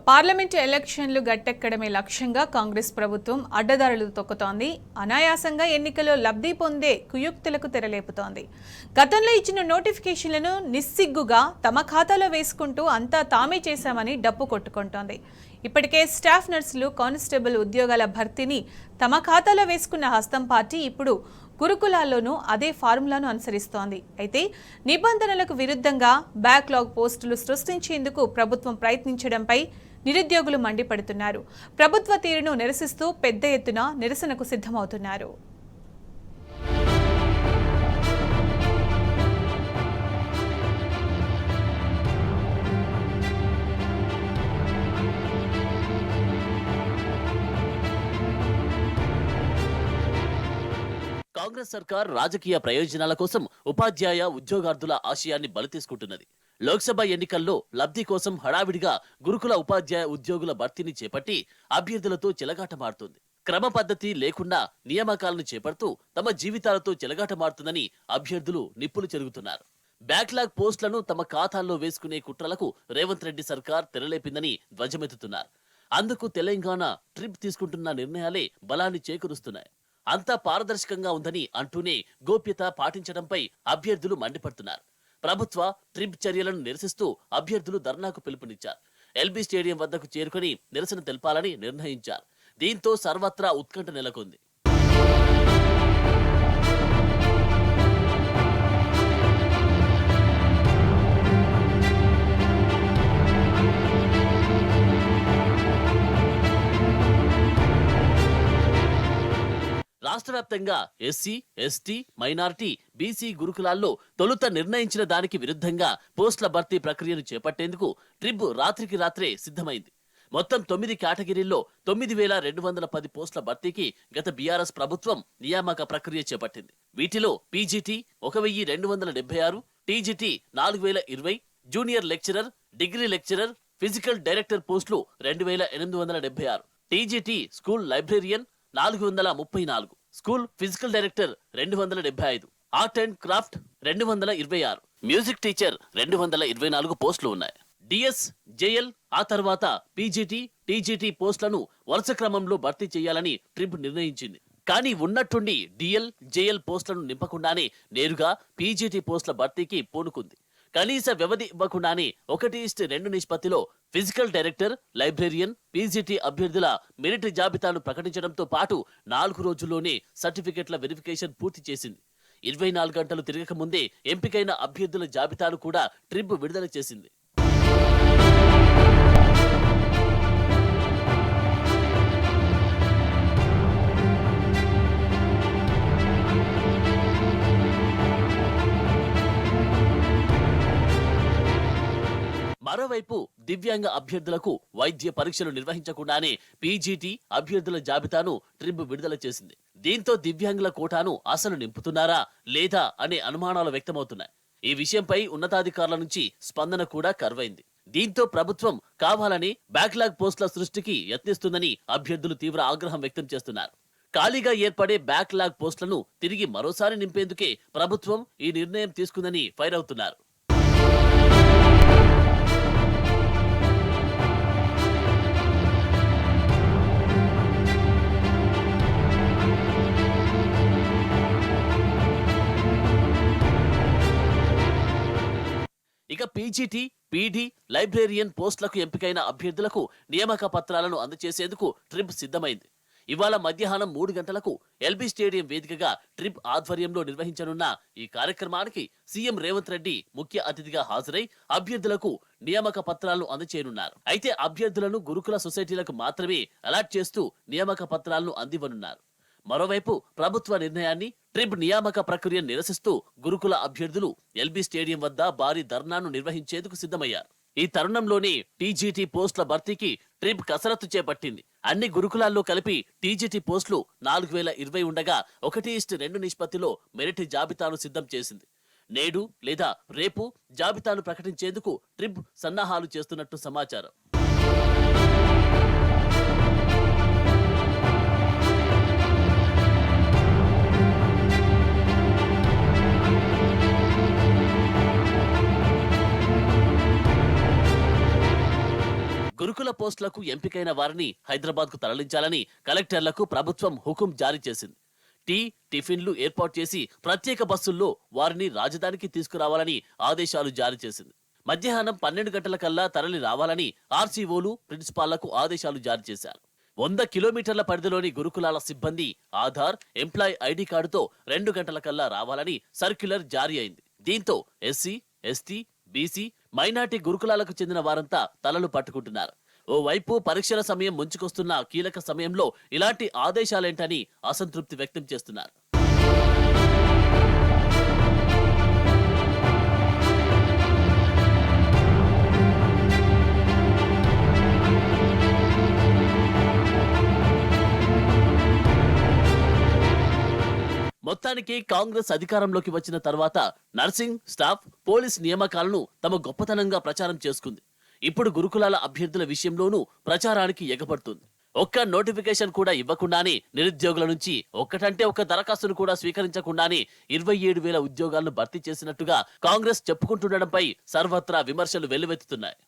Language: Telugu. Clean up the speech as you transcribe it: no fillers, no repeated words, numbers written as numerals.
పార్లమెంటు ఎలక్షన్లు గట్టెక్కడమే లక్ష్యంగా కాంగ్రెస్ ప్రభుత్వం అడ్డదారులు తొక్కుతోంది. అనాయాసంగా ఎన్నికల్లో లబ్ధి పొందే కుయుక్తులకు తెరలేపుతోంది. గతంలో ఇచ్చిన నోటిఫికేషన్లను నిస్సిగ్గుగా తమ ఖాతాలో వేసుకుంటూ అంతా తామే చేశామని డప్పు కొట్టుకుంటోంది. ఇప్పటికే స్టాఫ్ నర్సులు, కానిస్టేబుల్ ఉద్యోగాల భర్తీని తమ ఖాతాలో వేసుకున్న హస్తం పార్టీ ఇప్పుడు గురుకులాల్లోనూ అదే ఫార్ములాను అనుసరిస్తోంది. అయితే నిబంధనలకు విరుద్ధంగా బ్యాక్లాగ్ పోస్టులు సృష్టించేందుకు ప్రభుత్వం ప్రయత్నించడంపై నిరుద్యోగులు మండిపడుతున్నారు. ప్రభుత్వ తీరును నిరసిస్తూ పెద్ద ఎత్తున నిరసనకు సిద్ధమవుతున్నారు. కాంగ్రెస్ సర్కార్ రాజకీయ ప్రయోజనాల కోసం ఉపాధ్యాయ ఉద్యోగార్థుల ఆశయాన్ని బలితీసుకుంటున్నది. లోక్సభ ఎన్నికల్లో లబ్ధి కోసం హడావిడిగా గురుకుల ఉపాధ్యాయ ఉద్యోగుల భర్తీని చేపట్టి అభ్యర్థులతో చెలగాటమాడుతుంది. క్రమ పద్ధతి లేకుండా నియామకాలను చేపడుతూ తమ జీవితాలతో చెలగాటమాడుతుందని అభ్యర్థులు నిప్పులు చెరుగుతున్నారు. బ్యాక్లాగ్ పోస్టులను తమ ఖాతాల్లో వేసుకునే కుట్రలకు రేవంత్ రెడ్డి సర్కార్ తెరలేపిందని ధ్వజమెత్తుతున్నారు. అందుకు తెలంగాణ ట్రిప్ తీసుకుంటున్న నిర్ణయాలే బలాన్ని చేకూరుస్తున్నాయి. అంతా పారదర్శకంగా ఉందని అంటూనే గోప్యత పాటించడంపై అభ్యర్థులు మండిపడుతున్నారు. ప్రభుత్వ ట్రిప్ చర్యలను నిరసిస్తూ అభ్యర్థులు ధర్నాకు పిలుపునిచ్చారు. ఎల్బీ స్టేడియం వద్దకు చేరుకుని నిరసన తెలపాలని నిర్ణయించారు. దీంతో సర్వత్రా ఉత్కంఠ నెలకొంది. రాష్ట్ర వ్యాప్తంగా ఎస్సీ, ఎస్టీ, మైనారిటీ, బీసీ గురుకులాల్లో తొలుత నిర్ణయించిన దానికి విరుద్ధంగా పోస్టుల భర్తీ ప్రక్రియను చేపట్టేందుకు ట్రిబ్ రాత్రికి రాత్రే సిద్ధమైంది. మొత్తం 9 కేటగిరీల్లో 9,210 పోస్టుల భర్తీకి గత బీఆర్ఎస్ ప్రభుత్వం నియామక ప్రక్రియ చేపట్టింది. వీటిలో PGT 1,276, TGT 4,020, junior lecturer, degree lecturer, physical director పోస్టులు 2,876, TGT school librarian 434, school physical director 275, art and craft 226, music teacher 224 పోస్టులు ఉన్నాయి. డిఎస్, జేఎల్, ఆ తర్వాత పీజీటీ, టీజీటీ పోస్టులను వరుస క్రమంలో భర్తీ చేయాలని ట్రిబ్ నిర్ణయించింది. కానీ ఉన్నట్టుండి డిఎల్, జేఎల్ పోస్టులను నింపకుండానే నేరుగా పీజీటీ పోస్టుల భర్తీకి పూనుకుంది. కనీస వ్యవధి ఇవ్వకుండానే 1:2 నిష్పత్తిలో ఫిజికల్ డైరెక్టర్, లైబ్రేరియన్, పీజీటీ అభ్యర్థుల మెరిట్ జాబితాను ప్రకటించడంతో పాటు 4 రోజుల్లోనే సర్టిఫికెట్ల వెరిఫికేషన్ పూర్తి చేసింది. 24 గంటలు తిరగక ముందే ఎంపికైన అభ్యర్థుల జాబితాను కూడా ట్రిబ్ విడుదల చేసింది. మరోవైపు దివ్యాంగ అభ్యర్థులకు వైద్య పరీక్షలు నిర్వహించకుండానే పీజీటీ అభ్యర్థుల జాబితాను ట్రిబ్ విడుదల చేసింది. దీంతో దివ్యాంగుల కోటాను అసలు నింపుతున్నారా లేదా అనే అనుమానాలు వ్యక్తమవుతున్నాయి. ఈ విషయంపై ఉన్నతాధికారుల నుంచి స్పందన కూడా కరువైంది. దీంతో ప్రభుత్వం కావాలని బ్యాక్లాగ్ పోస్టుల సృష్టికి యత్నిస్తుందని అభ్యర్థులు తీవ్ర ఆగ్రహం వ్యక్తం చేస్తున్నారు. ఖాళీగా ఏర్పడే బ్యాక్లాగ్ పోస్టులను తిరిగి మరోసారి నింపేందుకే ప్రభుత్వం ఈ నిర్ణయం తీసుకుందని ఫైర్ అవుతున్నారు. ఇక పీజీటీ, పీడీ, లైబ్రేరియన్ పోస్టులకు ఎంపికైన అభ్యర్థులకు నియామక పత్రాలను అందజేసేందుకు ట్రిబ్ సిద్ధమైంది. ఇవాళ మధ్యాహ్నం 3 గంటలకు ఎల్బీ స్టేడియం వేదికగా ట్రిబ్ ఆధ్వర్యంలో నిర్వహించనున్న ఈ కార్యక్రమానికి సీఎం రేవంత్ రెడ్డి ముఖ్య అతిథిగా హాజరై అభ్యర్థులకు నియామక పత్రాలను అందజేయనున్నారు. అయితే అభ్యర్థులను గురుకుల సొసైటీలకు మాత్రమే అలాట్ చేస్తూ నియామక పత్రాలను అందివ్వనున్నారు. మరోవైపు ప్రభుత్వ నిర్ణయాన్ని, ట్రిబ్ నియామక ప్రక్రియ నిరసిస్తూ గురుకుల అభ్యర్థులు ఎల్బీ స్టేడియం వద్ద భారీ ధర్నాను నిర్వహించేందుకు సిద్ధమయ్యారు. ఈ తరుణంలోనే టీజీటీ పోస్టుల భర్తీకి ట్రిబ్ కసరత్తు చేపట్టింది. అన్ని గురుకులాల్లో కలిపి టీజీటీ పోస్టులు 4,020 ఉండగా 1:2 నిష్పత్తిలో మెరిట్ జాబితాను సిద్ధం చేసింది. నేడు లేదా రేపు జాబితాను ప్రకటించేందుకు ట్రిబ్ సన్నాహాలు చేస్తున్నట్టు సమాచారం. గురుకుల పోస్టులకు ఎంపికైన వారిని హైదరాబాద్కు తరలించాలని కలెక్టర్లకు ప్రభుత్వం హుకుం జారీ చేసింది. టిఫిన్లు ఏర్పాటు చేసి ప్రత్యేక బస్సుల్లో వారిని రాజధానికి తీసుకురావాలని ఆదేశాలు జారీ చేసింది. మధ్యాహ్నం 12 గంటలకల్లా తరలి రావాలని ఆర్సీఓలు, ప్రిన్సిపాళ్లకు ఆదేశాలు జారీ చేశారు. 100 కిలోమీటర్ల పరిధిలోని గురుకులాల సిబ్బంది ఆధార్, ఎంప్లాయ్ ఐడి కార్డుతో 2 గంటలకల్లా రావాలని సర్క్యులర్ జారీ అయింది. దీంతో ఎస్సీ, ఎస్టీ, బీసీ, మైనార్టీ గురుకులాలకు చెందిన వారంతా తలలు పట్టుకుంటున్నారు. ఓవైపు పరీక్షల సమయం ముంచుకొస్తున్న కీలక సమయంలో ఇలాంటి ఆదేశాలేంటని అసంతృప్తి వ్యక్తం చేస్తున్నారు. మొత్తానికి కాంగ్రెస్ అధికారంలోకి వచ్చిన తర్వాత నర్సింగ్ స్టాఫ్, పోలీస్ నియామకాలను తమ గొప్పతనంగా ప్రచారం చేసుకుంది. ఇప్పుడు గురుకులాల అభ్యర్థుల విషయంలోనూ ప్రచారానికి ఎగపడుతుంది. ఒక్క నోటిఫికేషన్ కూడా ఇవ్వకుండానే, నిరుద్యోగుల నుంచి ఒక్కటంటే ఒక్క దరఖాస్తును కూడా స్వీకరించకుండానే 27,000 ఉద్యోగాలను భర్తీ చేసినట్టుగా కాంగ్రెస్ చెప్పుకుంటుండడంపై సర్వత్రా విమర్శలు వెల్లువెత్తుతున్నాయి.